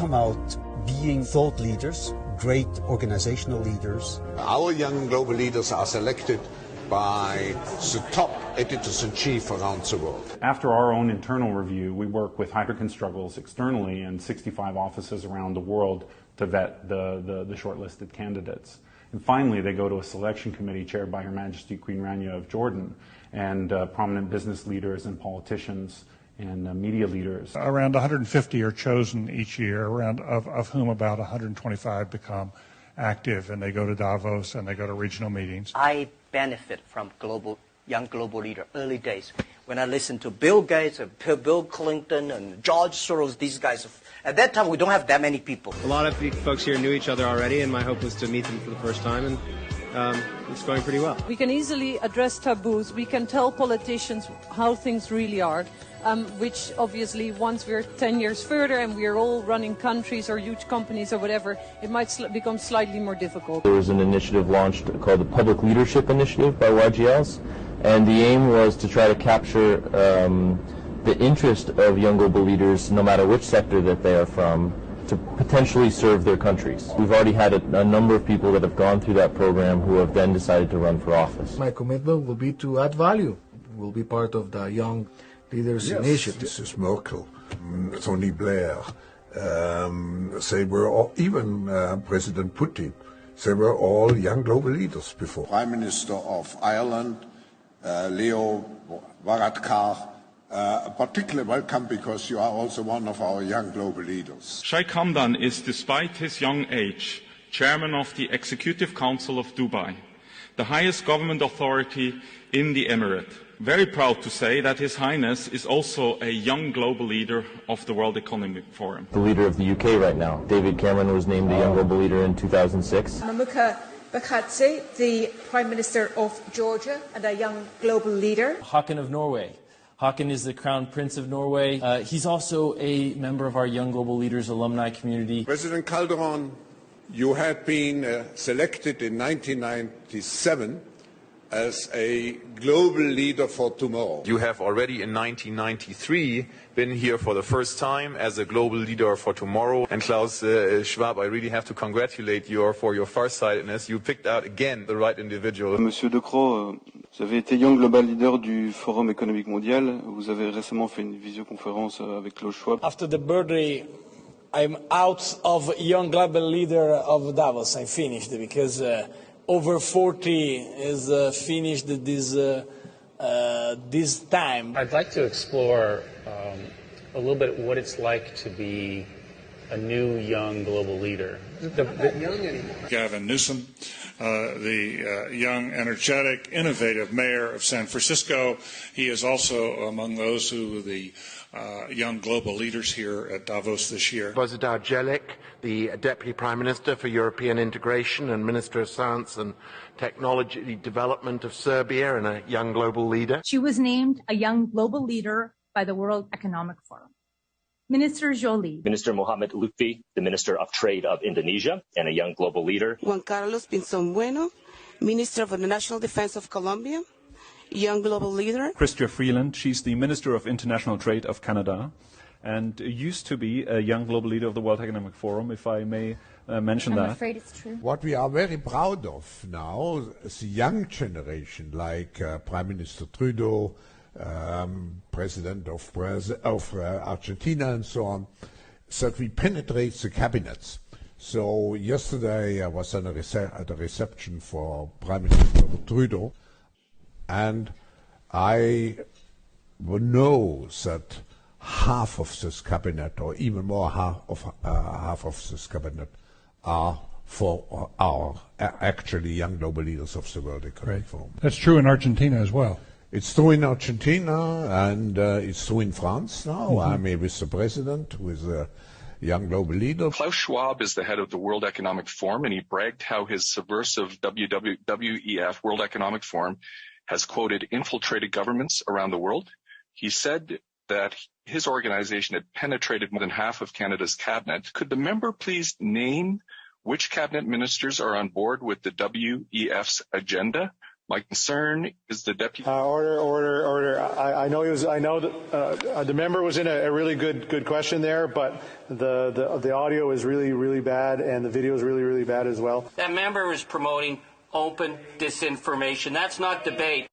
come out being thought leaders, great organizational leaders. Our young global leaders are selected by the top editors-in-chief around the world. After our own internal review, we work with Heidrick & Struggles externally in 65 offices around the world to vet the shortlisted candidates. And finally, they go to a selection committee chaired by Her Majesty Queen Rania of Jordan and prominent business leaders and politicians and media leaders. Around 150 are chosen each year, of whom about 125 become active, and they go to Davos and they go to regional meetings. I benefit from young global leader early days. When I listened to Bill Gates, and Bill Clinton, and George Soros, these guys, at that time we don't have that many people. A lot of folks here knew each other already, and my hope was to meet them for the first time, and it's going pretty well. We can easily address taboos. We can tell politicians how things really are, which obviously once we're 10 years further and we're all running countries or huge companies or whatever, it might become slightly more difficult. There was an initiative launched called the Public Leadership Initiative by YGLs, and the aim was to try to capture the interest of young global leaders, no matter which sector that they are from, to potentially serve their countries. We've already had a number of people that have gone through that program who have then decided to run for office. My commitment will be to add value. We'll be part of the Young Leaders Initiative. Mrs. Merkel, Tony Blair, they were all, even President Putin, they were all young global leaders before. Prime Minister of Ireland, Leo Varadkar, particularly welcome because you are also one of our young global leaders. Sheikh Hamdan is, despite his young age, chairman of the Executive Council of Dubai, the highest government authority in the Emirate. Very proud to say that His Highness is also a young global leader of the World Economic Forum. The leader of the UK right now, David Cameron, was named a young global leader in 2006. Mamuka Bakhatse, the Prime Minister of Georgia and a young global leader. Haakon of Norway. Haakon is the Crown Prince of Norway. He's also a member of our Young Global Leaders alumni community. President Calderon, you had been selected in 1997 as a global leader for tomorrow. You have already in 1993 been here for the first time as a global leader for tomorrow. And Klaus Schwab, I really have to congratulate you for your farsightedness. You picked out again the right individual. Monsieur De Croo, vous avez été Young Global Leader du Forum économique mondial. Vous avez récemment fait une visioconférence avec Klaus Schwab. After the birthday, I'm out of Young Global Leader of Davos. I finished because over 40 is finished this time. I'd like to explore a little bit what it's like to be a new young global leader. Gavin Newsom, the young, energetic, innovative mayor of San Francisco. He is also among those who the young global leaders here at Davos this year. Bozidar Jelic, the Deputy Prime Minister for European Integration and Minister of Science and Technology Development of Serbia, and a young global leader. She was named a young global leader by the World Economic Forum. Minister Jolie. Minister Mohamed Lutfi, the Minister of Trade of Indonesia and a young global leader. Juan Carlos Pinzón Bueno, Minister of the National Defense of Colombia, young global leader. Chrystia Freeland, she's the Minister of International Trade of Canada and used to be a young global leader of the World Economic Forum, if I may mention that. I'm afraid it's true. What we are very proud of now is the young generation, like Prime Minister Trudeau, President of Argentina and so on, that we penetrate the cabinets. So yesterday I was at a reception for Prime Minister Trudeau, and I know that half of this cabinet, or even more half of this cabinet, are for our actually young global leaders of the World Economic Forum. That's true in Argentina as well. It's true in Argentina, and it's true in France now. I'm with the president, who is a young global leader. Klaus Schwab is the head of the World Economic Forum, and he bragged how his subversive WEF, World Economic Forum, has, quoted, infiltrated governments around the world. He said that his organization had penetrated more than half of Canada's cabinet. Could the member please name which cabinet ministers are on board with the WEF's agenda My concern is the deputy. Order. I know the member was in a really good question there, but the audio is really bad and the video is really bad as well. That member is promoting open disinformation. That's not debate.